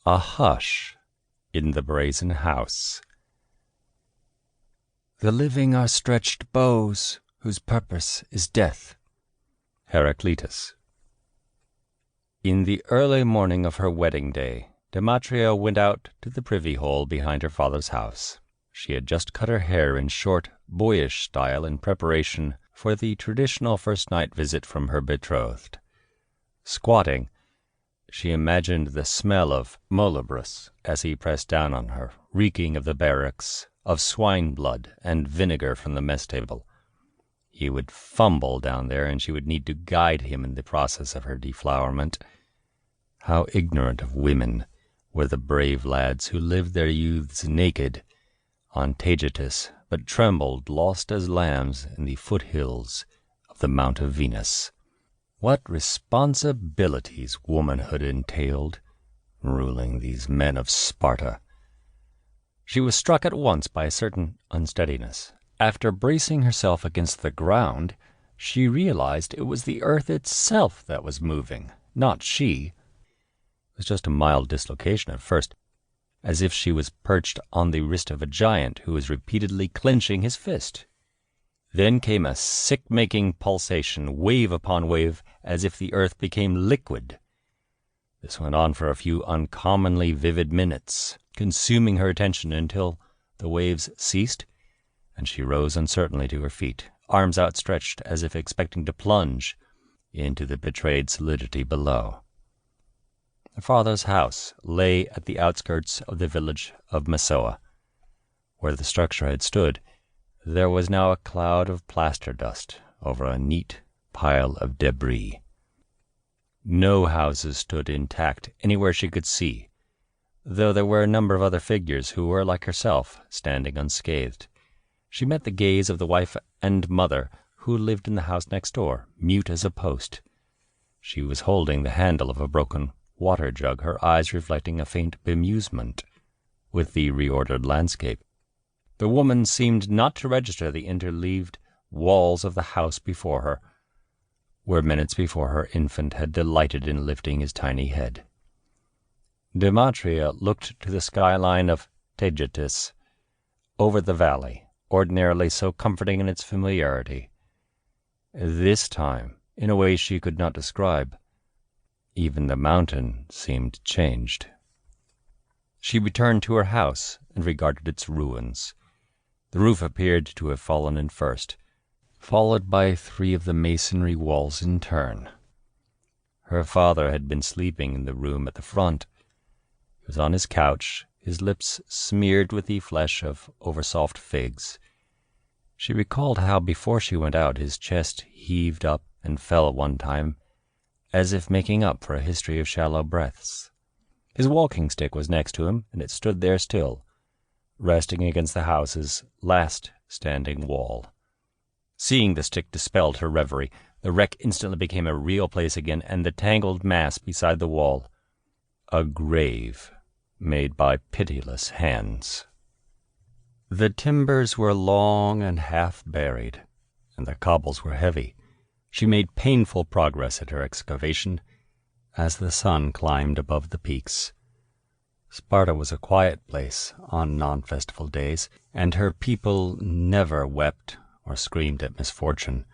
A hush in the brazen house. The living are stretched bows, whose purpose is death. Heraclitus. In the early morning of her wedding day, Demetria went out to the privy hall behind her father's house. She had just cut her hair in short, boyish style in preparation for the traditional first-night visit from her betrothed. Squatting, she imagined the smell of Mulibrus as he pressed down on her, reeking of the barracks, of swine blood and vinegar from the mess table. He would fumble down there, and she would need to guide him in the process of her deflowerment. How ignorant of women were the brave lads who lived their youths naked on Taygetus, but trembled, lost as lambs, in the foothills of the Mount of Venus. What responsibilities womanhood entailed, ruling these men of Sparta! She was struck at once by a certain unsteadiness. After bracing herself against the ground, she realized it was the earth itself that was moving, not she. It was just a mild dislocation at first, as if she was perched on the wrist of a giant who was repeatedly clenching his fist. Then came a sick-making pulsation, wave upon wave, as if the earth became liquid. This went on for a few uncommonly vivid minutes, consuming her attention until the waves ceased, and she rose uncertainly to her feet, arms outstretched as if expecting to plunge into the betrayed solidity below. Her father's house lay at the outskirts of the village of Messoa. Where the structure had stood, there was now a cloud of plaster dust over a neat pile of debris. No houses stood intact anywhere she could see, though there were a number of other figures who were, like herself, standing unscathed. She met the gaze of the wife and mother who lived in the house next door, mute as a post. She was holding the handle of a broken water jug, her eyes reflecting a faint bemusement with the reordered landscape. The woman seemed not to register the interleaved walls of the house before her, where minutes before her infant had delighted in lifting his tiny head. Demetria looked to the skyline of Taygetus over the valley, ordinarily so comforting in its familiarity. This time, in a way she could not describe, even the mountain seemed changed. She returned to her house and regarded its ruins. The roof appeared to have fallen in first, followed by 3 of the masonry walls in turn. Her father had been sleeping in the room at the front. He was on his couch, his lips smeared with the flesh of oversoft figs. She recalled how before she went out his chest heaved up and fell one time, as if making up for a history of shallow breaths. His walking stick was next to him, and it stood there still, resting against the house's last standing wall. Seeing the stick dispelled her reverie. The wreck instantly became a real place again, and the tangled mass beside the wall, a grave made by pitiless hands. The timbers were long and half-buried, and the cobbles were heavy. She made painful progress at her excavation as the sun climbed above the peaks. Sparta was a quiet place on non-festival days, and her people never wept or screamed at misfortune.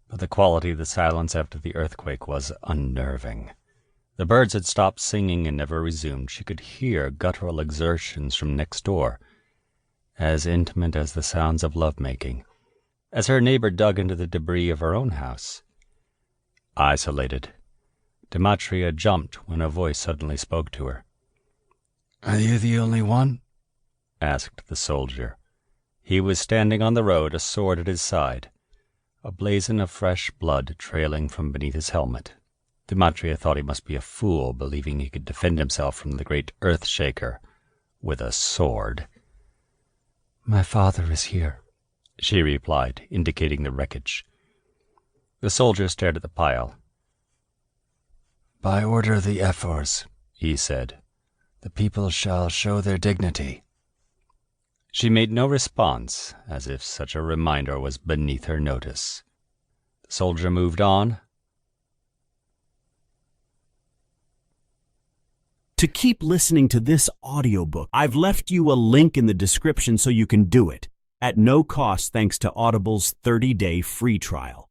But the quality of the silence after the earthquake was unnerving. The birds had stopped singing and never resumed. She could hear guttural exertions from next door, as intimate as the sounds of love-making, as her neighbor dug into the debris of her own house. Isolated, Demetria jumped when a voice suddenly spoke to her. "Are you the only one?" asked the soldier. He was standing on the road, a sword at his side, a blazon of fresh blood trailing from beneath his helmet. Demetria thought he must be a fool, believing he could defend himself from the great earth-shaker with a sword. "My father is here," she replied, indicating the wreckage. The soldier stared at the pile. "By order of the ephors," he said, "the people shall show their dignity." She made no response, as if such a reminder was beneath her notice. The soldier moved on, To keep listening to this audiobook, I've left you a link in the description so you can do it, at no cost thanks to Audible's 30-day free trial.